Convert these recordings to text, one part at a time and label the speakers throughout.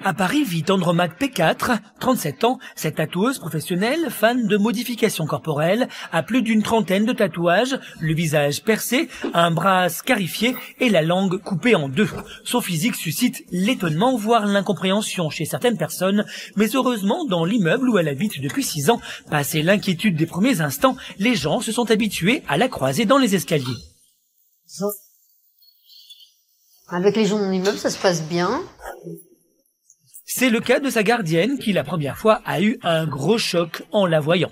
Speaker 1: À Paris vit Andromaque P4, 37 ans. Cette tatoueuse professionnelle, fan de modifications corporelles, a plus d'une trentaine de tatouages, le visage percé, un bras scarifié et la langue coupée en deux. Son physique suscite l'étonnement, voire l'incompréhension chez certaines personnes, mais heureusement, dans l'immeuble où elle habite depuis 6 ans, passé l'inquiétude des premiers instants, les gens se sont habitués à la croiser dans les escaliers.
Speaker 2: Avec les gens de mon immeuble, ça se passe bien.
Speaker 1: C'est le cas de sa gardienne qui, la première fois, a eu un gros choc en la voyant.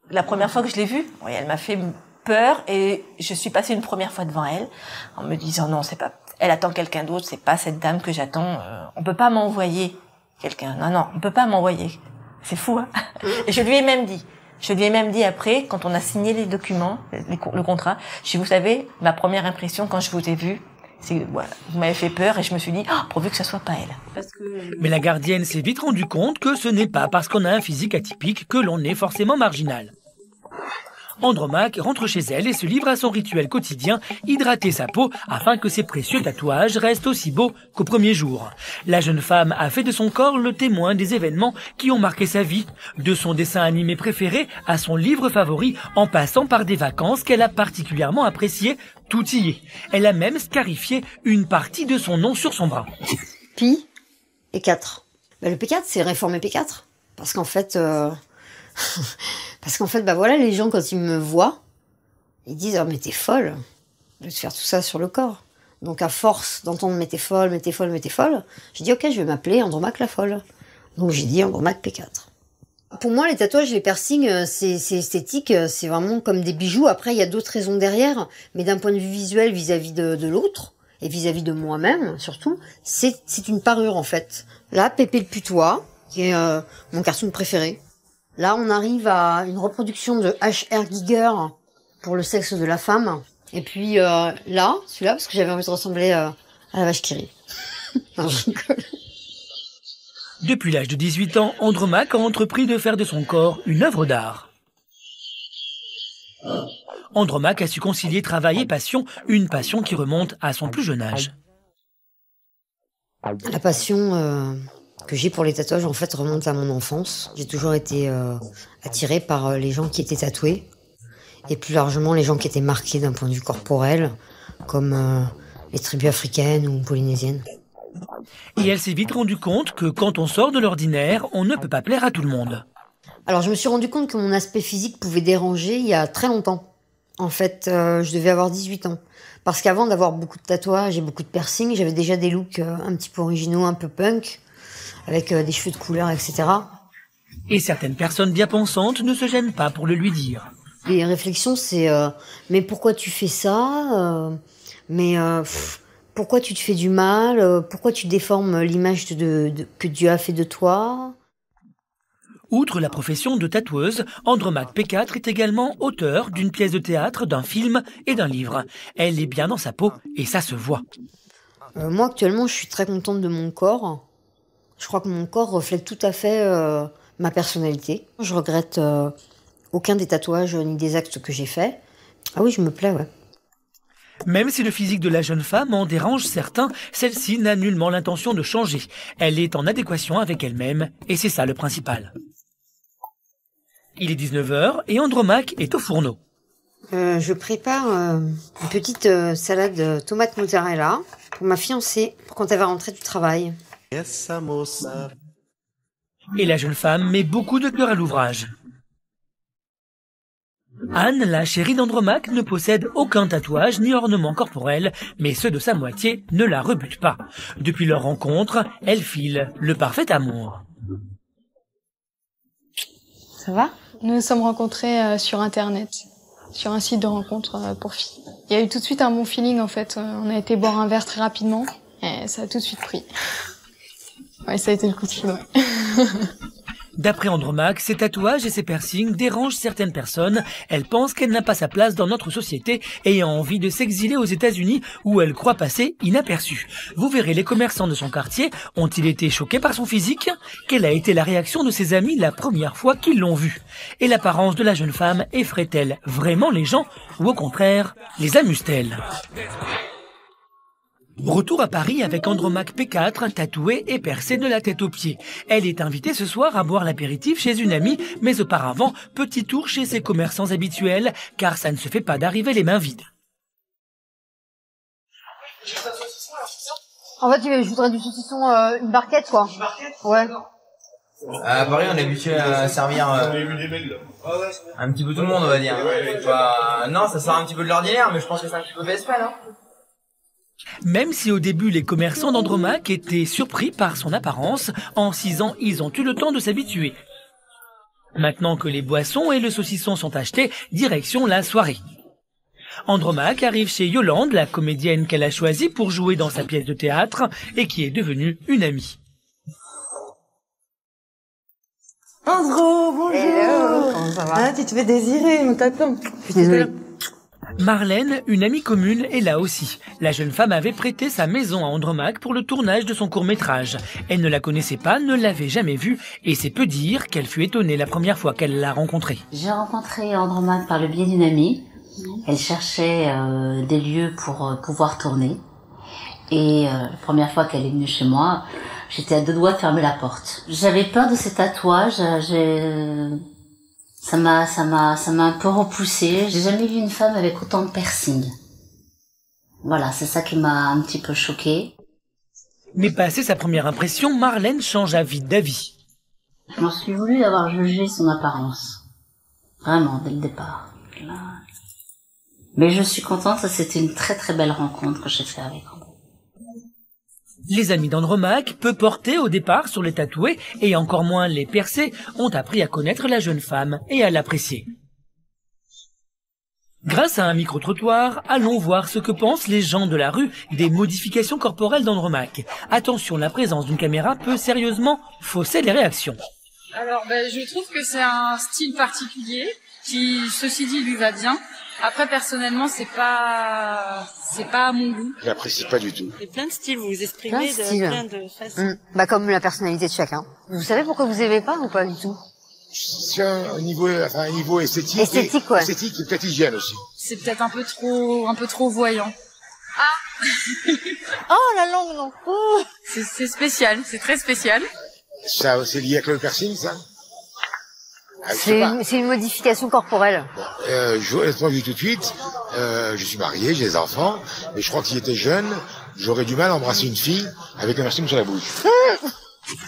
Speaker 3: La première fois que je l'ai vue, oui, elle m'a fait peur et je suis passée une première fois devant elle en me disant non, c'est pas, elle attend quelqu'un d'autre, c'est pas cette dame que j'attends. On peut pas m'envoyer quelqu'un. Non, on peut pas m'envoyer. C'est fou, hein. Et je lui ai même dit après, quand on a signé les documents, le contrat, vous savez, ma première impression quand je vous ai vu, voilà, vous m'avez fait peur et je me suis dit, pourvu que ce soit pas elle.
Speaker 1: Mais la gardienne s'est vite rendue compte que ce n'est pas parce qu'on a un physique atypique que l'on est forcément marginal. Andromaque rentre chez elle et se livre à son rituel quotidien, hydrater sa peau afin que ses précieux tatouages restent aussi beaux qu'au premier jour. La jeune femme a fait de son corps le témoin des événements qui ont marqué sa vie, de son dessin animé préféré à son livre favori, en passant par des vacances qu'elle a particulièrement appréciées, tout y est. Elle a même scarifié une partie de son nom sur son bras.
Speaker 2: Pi et 4. Le P4, c'est réformé P4. Parce qu'en fait... voilà, les gens, quand ils me voient, ils disent « Oh, mais t'es folle de te faire tout ça sur le corps. » Donc, à force d'entendre « Mais t'es folle, mais t'es folle, mais t'es folle », j'ai dit « Ok, je vais m'appeler Andromaque la folle. » Donc, j'ai dit Andromaque P4. Pour moi, les tatouages, les piercings, c'est esthétique, c'est vraiment comme des bijoux. Après, il y a d'autres raisons derrière, mais d'un point de vue visuel vis-à-vis de l'autre, et vis-à-vis de moi-même, surtout, c'est une parure, en fait. Là, Pépé le Putois, qui est mon cartoon préféré. Là, on arrive à une reproduction de H.R. Giger pour le sexe de la femme. Et puis là, celui-là, parce que j'avais envie de ressembler à la vache qui rit. Non, je rigole.
Speaker 1: Depuis l'âge de 18 ans, Andromaque a entrepris de faire de son corps une œuvre d'art. Andromaque a su concilier travail et passion, une passion qui remonte à son plus jeune âge.
Speaker 2: La passion que j'ai pour les tatouages, en fait, remonte à mon enfance. J'ai toujours été attirée par les gens qui étaient tatoués, et plus largement les gens qui étaient marqués d'un point de vue corporel, comme les tribus africaines ou polynésiennes.
Speaker 1: Et elle s'est vite rendue compte que quand on sort de l'ordinaire, on ne peut pas plaire à tout le monde.
Speaker 2: Alors je me suis rendu compte que mon aspect physique pouvait déranger il y a très longtemps. En fait, je devais avoir 18 ans. Parce qu'avant d'avoir beaucoup de tatouages et beaucoup de piercings, j'avais déjà des looks un petit peu originaux, un peu punk, avec des cheveux de couleur, etc.
Speaker 1: Et certaines personnes bien pensantes ne se gênent pas pour le lui dire.
Speaker 2: Les réflexions, c'est mais pourquoi tu fais ça pourquoi tu te fais du mal pourquoi tu déformes l'image que Dieu a fait de toi?
Speaker 1: Outre la profession de tatoueuse, Andromaque P4 est également auteur d'une pièce de théâtre, d'un film et d'un livre. Elle est bien dans sa peau et ça se voit.
Speaker 2: Moi, actuellement, je suis très contente de mon corps. Je crois que mon corps reflète tout à fait ma personnalité. Je regrette aucun des tatouages ni des actes que j'ai faits. Ah oui, je me plais, ouais.
Speaker 1: Même si le physique de la jeune femme en dérange certains, celle-ci n'a nullement l'intention de changer. Elle est en adéquation avec elle-même et c'est ça le principal. Il est 19h et Andromaque est au fourneau.
Speaker 2: Je prépare une petite salade tomate mozzarella pour ma fiancée, pour quand elle va rentrer du travail.
Speaker 1: Et la jeune femme met beaucoup de cœur à l'ouvrage. Anne, la chérie d'Andromaque, ne possède aucun tatouage ni ornement corporel, mais ceux de sa moitié ne la rebutent pas. Depuis leur rencontre, elle file le parfait amour.
Speaker 2: Ça va?
Speaker 4: Nous nous sommes rencontrés sur Internet, sur un site de rencontre pour filles. Il y a eu tout de suite un bon feeling en fait. On a été boire un verre très rapidement et ça a tout de suite pris. Ouais, ça a été le coup de foudre.
Speaker 1: D'après Andromaque, ses tatouages et ses piercings dérangent certaines personnes. Elle pense qu'elle n'a pas sa place dans notre société et a envie de s'exiler aux États-Unis où elle croit passer inaperçue. Vous verrez, les commerçants de son quartier ont-ils été choqués par son physique? Quelle a été la réaction de ses amis la première fois qu'ils l'ont vue? Et l'apparence de la jeune femme effraie-t-elle vraiment les gens ou au contraire les amuse-t-elle? Retour à Paris avec Andromaque P4, tatouée et percée de la tête aux pieds. Elle est invitée ce soir à boire l'apéritif chez une amie, mais auparavant, petit tour chez ses commerçants habituels, car ça ne se fait pas d'arriver les mains vides.
Speaker 2: En fait, je voudrais du saucisson, une barquette, quoi. Une barquette? Ouais.
Speaker 5: À Paris, on est habitué à servir un petit peu tout le monde, on va dire. Non, ça sort un petit peu de l'ordinaire, mais je pense que c'est un petit peu PSP, non?
Speaker 1: Même si au début les commerçants d'Andromaque étaient surpris par son apparence, en 6 ans ils ont eu le temps de s'habituer. Maintenant que les boissons et le saucisson sont achetés, direction la soirée. Andromaque arrive chez Yolande, la comédienne qu'elle a choisie pour jouer dans sa pièce de théâtre et qui est devenue une amie.
Speaker 6: Andro, bonjour.
Speaker 2: Hello, comment ça va?
Speaker 6: Ah, tu te fais désirer, on t'attend.
Speaker 2: Désolée.
Speaker 1: Marlène, une amie commune, est là aussi. La jeune femme avait prêté sa maison à Andromaque pour le tournage de son court-métrage. Elle ne la connaissait pas, ne l'avait jamais vue, et c'est peu dire qu'elle fut étonnée la première fois qu'elle l'a rencontrée.
Speaker 7: J'ai rencontré Andromaque par le biais d'une amie. Elle cherchait des lieux pour pouvoir tourner. Et la première fois qu'elle est venue chez moi, j'étais à 2 doigts de fermer la porte. J'avais peur de ces tatouages. Ça m'a un peu repoussée. J'ai jamais vu une femme avec autant de piercing. Voilà, c'est ça qui m'a un petit peu choquée.
Speaker 1: Mais passé sa première impression, Marlène changea vite d'avis.
Speaker 7: Je m'en suis voulu d'avoir jugé son apparence. Vraiment, dès le départ. Mais je suis contente, c'était une très très belle rencontre que j'ai fait avec Andro.
Speaker 1: Les amis d'Andromaque, peu portés au départ sur les tatoués et encore moins les percés, ont appris à connaître la jeune femme et à l'apprécier. Grâce à un micro-trottoir, allons voir ce que pensent les gens de la rue des modifications corporelles d'Andromaque. Attention, la présence d'une caméra peut sérieusement fausser les réactions.
Speaker 8: Alors, je trouve que c'est un style particulier qui, ceci dit, lui va bien. Après, personnellement, c'est pas à mon goût.
Speaker 9: Je l'apprécie pas du tout.
Speaker 6: Il y a plein de styles, vous vous exprimez de plein de façons.
Speaker 2: Comme la personnalité de chacun. Vous savez pourquoi vous aimez pas ou pas du tout?
Speaker 9: C'est un niveau esthétique.
Speaker 2: Esthétique, ouais.
Speaker 9: Esthétique et peut-être hygiène aussi.
Speaker 8: C'est peut-être un peu trop voyant.
Speaker 6: Oh, la langue, non. Oh.
Speaker 8: C'est spécial, c'est très spécial.
Speaker 9: Ça, c'est lié avec le piercing, ça?
Speaker 2: C'est une modification corporelle.
Speaker 9: Honnêtement, je dis tout de suite, je suis marié, j'ai des enfants, mais je crois que s'il était jeune, j'aurais du mal à embrasser une fille avec un piercing sur la bouche.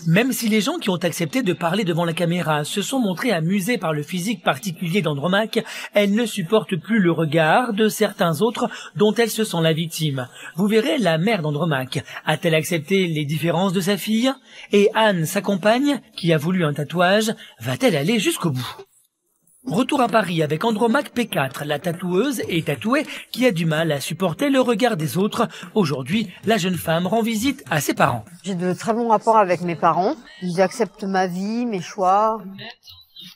Speaker 1: Même si les gens qui ont accepté de parler devant la caméra se sont montrés amusés par le physique particulier d'Andromaque, elle ne supporte plus le regard de certains autres dont elle se sent la victime. Vous verrez, la mère d'Andromaque a-t-elle accepté les différences de sa fille? Et Anne, sa compagne, qui a voulu un tatouage, va-t-elle aller jusqu'au bout? Retour à Paris avec Andromaque P4, la tatoueuse et tatouée qui a du mal à supporter le regard des autres. Aujourd'hui, la jeune femme rend visite à ses parents.
Speaker 2: J'ai de très bons rapports avec mes parents. Ils acceptent ma vie, mes choix.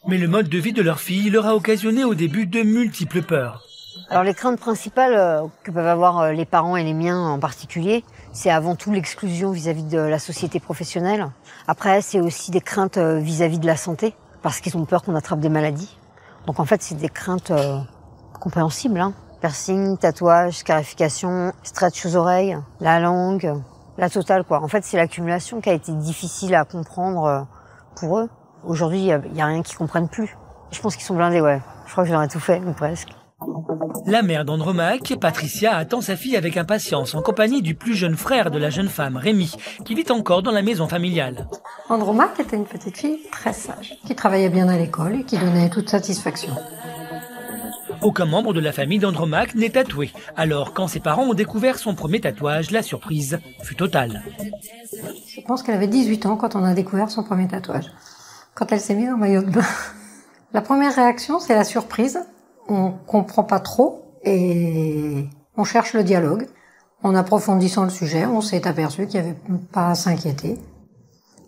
Speaker 1: Mais le mode de vie de leur fille leur a occasionné au début de multiples peurs.
Speaker 2: Alors les craintes principales que peuvent avoir les parents et les miens en particulier, c'est avant tout l'exclusion vis-à-vis de la société professionnelle. Après, c'est aussi des craintes vis-à-vis de la santé, parce qu'ils ont peur qu'on attrape des maladies. Donc en fait, c'est des craintes compréhensibles. Piercing, tatouage, scarification, stretch aux oreilles, la langue, la totale, quoi. En fait, c'est l'accumulation qui a été difficile à comprendre pour eux. Aujourd'hui, il y a rien qu'ils comprennent plus. Je pense qu'ils sont blindés, ouais. Je crois que j'en ai tout fait, ou presque.
Speaker 1: La mère d'Andromaque, Patricia, attend sa fille avec impatience en compagnie du plus jeune frère de la jeune femme, Rémi, qui vit encore dans la maison familiale.
Speaker 10: Andromaque était une petite fille très sage, qui travaillait bien à l'école et qui donnait toute satisfaction.
Speaker 1: Aucun membre de la famille d'Andromaque n'est tatoué. Alors, quand ses parents ont découvert son premier tatouage, la surprise fut totale.
Speaker 10: Je pense qu'elle avait 18 ans quand on a découvert son premier tatouage. Quand elle s'est mise en maillot de bain. La première réaction, c'est la surprise. On comprend pas trop et on cherche le dialogue. En approfondissant le sujet, on s'est aperçu qu'il n'y avait pas à s'inquiéter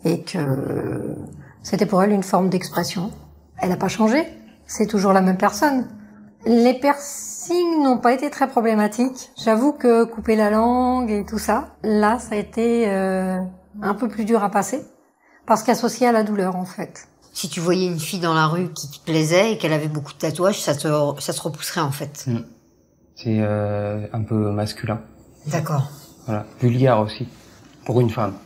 Speaker 10: et que c'était pour elle une forme d'expression. Elle n'a pas changé, c'est toujours la même personne. Les piercings n'ont pas été très problématiques. J'avoue que couper la langue et tout ça, là, ça a été un peu plus dur à passer parce qu'associé à la douleur, en fait.
Speaker 2: Si tu voyais une fille dans la rue qui te plaisait et qu'elle avait beaucoup de tatouages, ça te repousserait en fait.
Speaker 11: C'est un peu masculin.
Speaker 2: D'accord.
Speaker 11: Voilà, vulgaire aussi, pour une femme.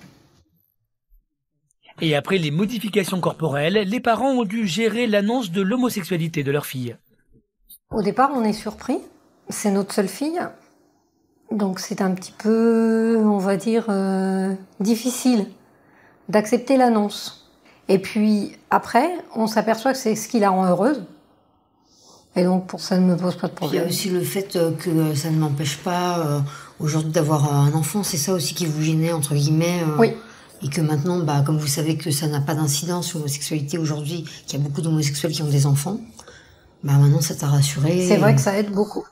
Speaker 1: Et après les modifications corporelles, les parents ont dû gérer l'annonce de l'homosexualité de leur fille.
Speaker 10: Au départ, on est surpris. C'est notre seule fille. Donc c'est un petit peu, on va dire, difficile d'accepter l'annonce. Et puis après, on s'aperçoit que c'est ce qui la rend heureuse. Et donc pour ça ne me pose pas de problème.
Speaker 2: Il y a aussi le fait que ça ne m'empêche pas aujourd'hui d'avoir un enfant. C'est ça aussi qui vous gênait, entre guillemets.
Speaker 10: Oui.
Speaker 2: Et que maintenant, comme vous savez que ça n'a pas d'incidence sur l'homosexualité aujourd'hui, qu'il y a beaucoup d'homosexuels qui ont des enfants, maintenant ça t'a rassuré.
Speaker 10: C'est vrai que ça aide beaucoup.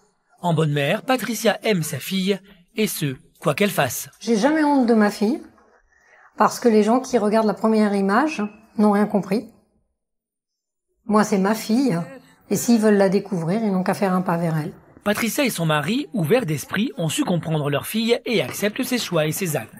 Speaker 1: En bonne mère, Patricia aime sa fille, et ce, quoi qu'elle fasse.
Speaker 10: J'ai jamais honte de ma fille, parce que les gens qui regardent la première image n'ont rien compris. Moi, c'est ma fille, et s'ils veulent la découvrir, ils n'ont qu'à faire un pas vers elle.
Speaker 1: Patricia et son mari, ouverts d'esprit, ont su comprendre leur fille et acceptent ses choix et ses actes.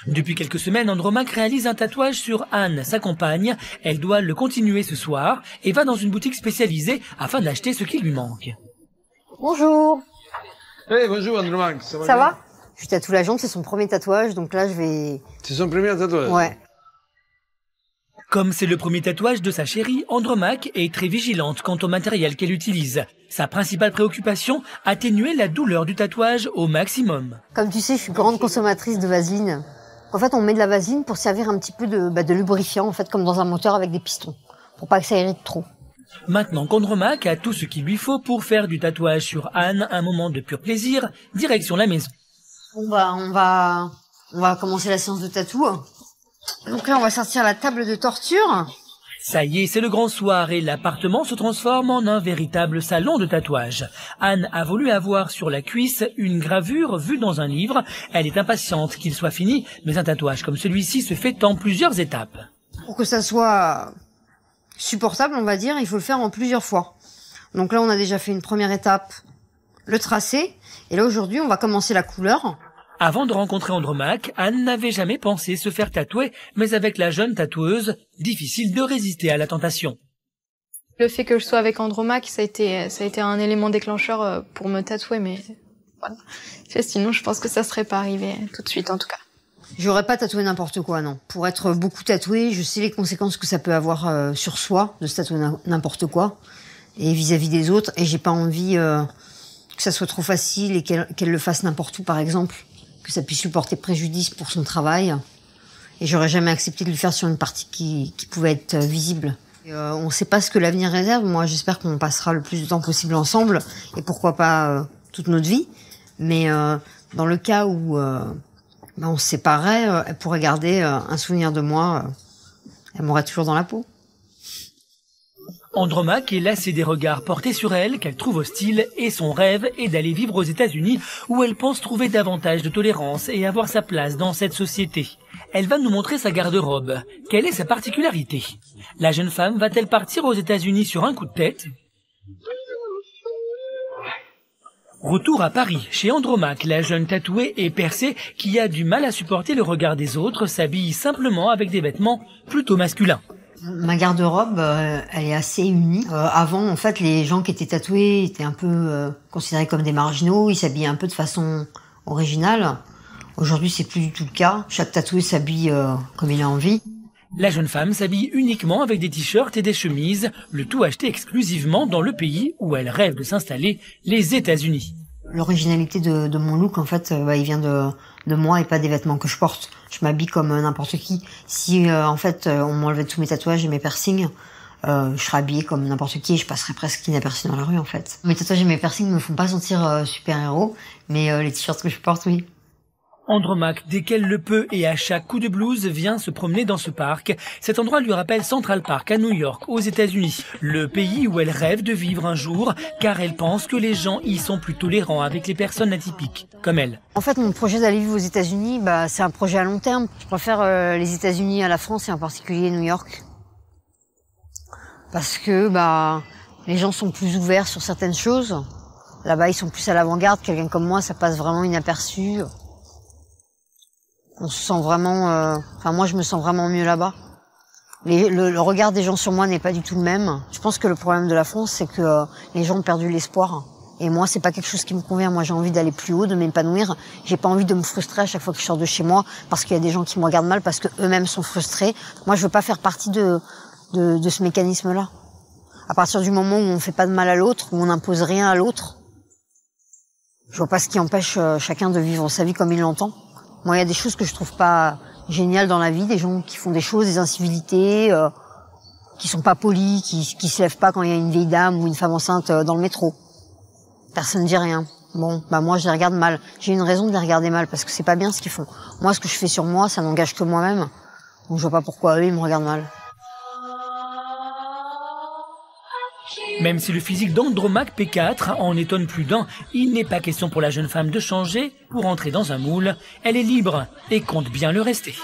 Speaker 1: Depuis quelques semaines, Andromaque réalise un tatouage sur Anne, sa compagne. Elle doit le continuer ce soir et va dans une boutique spécialisée afin d'acheter ce qui lui manque.
Speaker 2: Bonjour.
Speaker 12: Hey, bonjour Andromaque, ça va
Speaker 2: Ça
Speaker 12: bien?
Speaker 2: va? Je tatoue la jambe, c'est son premier tatouage, donc là je vais...
Speaker 12: C'est son premier tatouage?
Speaker 2: Ouais.
Speaker 1: Comme c'est le premier tatouage de sa chérie, Andromaque est très vigilante quant au matériel qu'elle utilise. Sa principale préoccupation, atténuer la douleur du tatouage au maximum.
Speaker 2: Comme tu sais, je suis grande consommatrice de vaseline. En fait, on met de la vaseline pour servir un petit peu de lubrifiant, en fait, comme dans un moteur avec des pistons, pour pas que ça irrite trop.
Speaker 1: Maintenant qu'Andromaque a tout ce qu'il lui faut pour faire du tatouage sur Anne un moment de pur plaisir, direction la maison.
Speaker 2: Bon on va commencer la séance de tatou. Donc là, on va sortir la table de torture.
Speaker 1: Ça y est, c'est le grand soir et l'appartement se transforme en un véritable salon de tatouage. Anne a voulu avoir sur la cuisse une gravure vue dans un livre. Elle est impatiente qu'il soit fini, mais un tatouage comme celui-ci se fait en plusieurs étapes.
Speaker 2: Pour que ça soit supportable, on va dire, il faut le faire en plusieurs fois. Donc là, on a déjà fait une première étape, le tracé. Et là, aujourd'hui, on va commencer la couleur.
Speaker 1: Avant de rencontrer Andromaque, Anne n'avait jamais pensé se faire tatouer, mais avec la jeune tatoueuse, difficile de résister à la tentation.
Speaker 4: Le fait que je sois avec Andromaque, ça a été un élément déclencheur pour me tatouer, mais voilà. Sinon, je pense que ça serait pas arrivé tout de suite, en tout cas.
Speaker 2: J'aurais pas tatoué n'importe quoi, non. Pour être beaucoup tatoué, je sais les conséquences que ça peut avoir sur soi, de se tatouer n'importe quoi, et vis-à-vis des autres, et j'ai pas envie que ça soit trop facile et qu'elle le fasse n'importe où, par exemple. Que ça puisse lui porter préjudice pour son travail. Et j'aurais jamais accepté de le faire sur une partie qui pouvait être visible. On sait pas ce que l'avenir réserve. Moi, j'espère qu'on passera le plus de temps possible ensemble. Et pourquoi pas toute notre vie. Mais dans le cas où on se séparait, elle pourrait garder un souvenir de moi. Elle m'aurait toujours dans la peau.
Speaker 1: Andromaque est lassée des regards portés sur elle, qu'elle trouve hostiles, et son rêve est d'aller vivre aux États-Unis, où elle pense trouver davantage de tolérance et avoir sa place dans cette société. Elle va nous montrer sa garde-robe. Quelle est sa particularité? La jeune femme va-t-elle partir aux États-Unis sur un coup de tête? Retour à Paris, chez Andromaque, la jeune tatouée et percée qui a du mal à supporter le regard des autres s'habille simplement avec des vêtements plutôt masculins.
Speaker 2: Ma garde-robe, elle est assez unie. Avant, en fait, les gens qui étaient tatoués étaient un peu considérés comme des marginaux. Ils s'habillaient un peu de façon originale. Aujourd'hui, c'est plus du tout le cas. Chaque tatoué s'habille comme il a envie.
Speaker 1: La jeune femme s'habille uniquement avec des t-shirts et des chemises, le tout acheté exclusivement dans le pays où elle rêve de s'installer, les États-Unis.
Speaker 2: L'originalité de mon look, en fait, il vient de moi et pas des vêtements que je porte. Je m'habille comme n'importe qui. Si, en fait, on m'enlevait tous mes tatouages et mes piercings, je serais habillée comme n'importe qui et je passerais presque inaperçue dans la rue, en fait. Mes tatouages et mes piercings me font pas sentir super-héros, mais les t-shirts que je porte, oui.
Speaker 1: Andromaque, dès qu'elle le peut et à chaque coup de blues, vient se promener dans ce parc. Cet endroit lui rappelle Central Park à New York, aux États-Unis. Le pays où elle rêve de vivre un jour, car elle pense que les gens y sont plus tolérants avec les personnes atypiques, comme elle.
Speaker 2: En fait, mon projet d'aller vivre aux États-Unis, c'est un projet à long terme. Je préfère les États-Unis à la France et en particulier New York. Parce que, les gens sont plus ouverts sur certaines choses. Là-bas, ils sont plus à l'avant-garde. Quelqu'un comme moi, ça passe vraiment inaperçu. On se sent vraiment... moi, je me sens vraiment mieux là-bas. Le regard des gens sur moi n'est pas du tout le même. Je pense que le problème de la France, c'est que les gens ont perdu l'espoir. Et moi, c'est pas quelque chose qui me convient. Moi, j'ai envie d'aller plus haut, de m'épanouir. J'ai pas envie de me frustrer à chaque fois que je sors de chez moi parce qu'il y a des gens qui me regardent mal parce que eux-mêmes sont frustrés. Moi, je veux pas faire partie de ce mécanisme-là. À partir du moment où on fait pas de mal à l'autre, où on n'impose rien à l'autre, je vois pas ce qui empêche chacun de vivre sa vie comme il l'entend. Moi, il y a des choses que je trouve pas géniales dans la vie, des gens qui font des choses, des incivilités, qui sont pas polis, qui se lèvent pas quand il y a une vieille dame ou une femme enceinte dans le métro. Personne ne dit rien. Bon, bah moi je les regarde mal. J'ai une raison de les regarder mal parce que c'est pas bien ce qu'ils font. Moi, ce que je fais sur moi, ça n'engage que moi-même. Donc je vois pas pourquoi eux ils me regardent mal.
Speaker 1: Même si le physique d'Andromaque P4 en étonne plus d'un, il n'est pas question pour la jeune femme de changer pour entrer dans un moule. Elle est libre et compte bien le rester.